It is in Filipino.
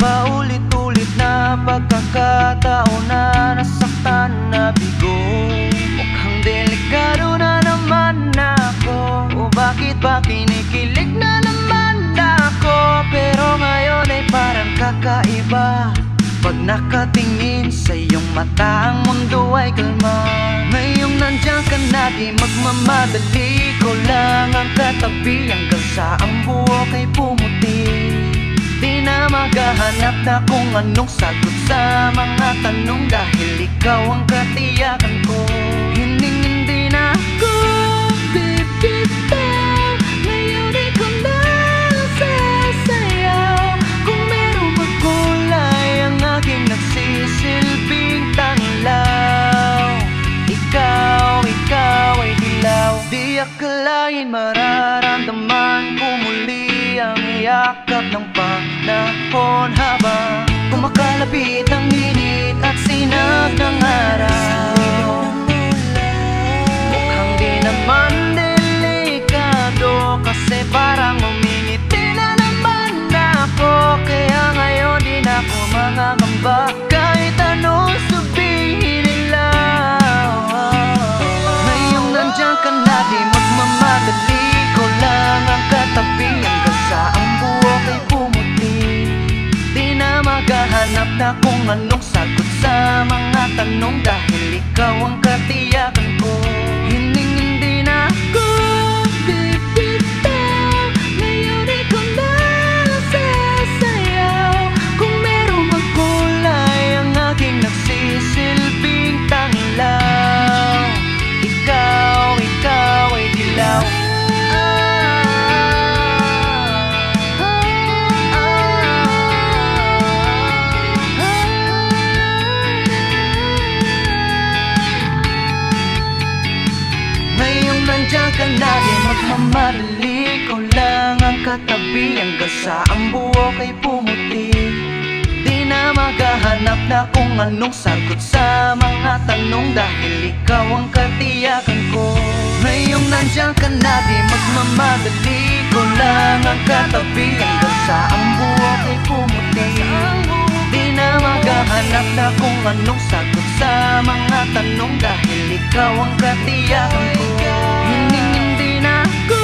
Paulit-ulit na pagkakataon na nasaktan na bigo. Mukhang delikado na naman ako. O bakit ba kinikilig na naman ako? Pero ngayon ay parang kakaiba. Pag nakatingin sa iyong mata, ang mundo ay kalma. Ngayong nandiyan ka na, di magmamadali. Ko lang ang katabi hanggang sa ang buhok ay pumuti. Di na maghahanap na kung anong sagot sa mga tanong, dahil ikaw ang katiyakan ko. Hindi na ako bibitaw. Ngayon ikaw na lang sasayaw. Kung merong magkulay, ang aking nagsisilbing tanglaw. Ikaw ay dilaw. Di akalain mararamdaman ko muli ang yakap ng panahon habang kumakalapit ang init at sinag ng araw. Mukhang di naman delikado, kasi parang umingiti na naman ako. Kaya ngayon di na ako mangangamba kahit anong sabihin nila. Ngayong nandiyan ka na, di magmamadali. Ko lang ang katabi hanggang sa ang buhok ay pumuti. Di na maghahanap na kung anong sagot sa mga tanong, dahil ikaw ang katiyakan ko. Hindi na ako bibitaw. Ngayon ikaw na lang sasayaw. Kung merong magkulay, ang aking nagsisilbing tanglaw. Ikaw ay dilaw. Ngayong nandiyan ka na, di magmamadali. Ko lang ang katabi hanggang sa ang buhok ay pumuti. Di na maghahanap na kung anong sagot sa mga tanong, dahil ikaw ang katiyakan ko. Ngayong nandiyan ka na, di magmamadali. Ko lang ang katabi hanggang sa ang buhok ay pumuti. Di na maghahanap na kung anong sagot sa mga tanong, dahil ikaw ang katiyakan ko. Hindi na ako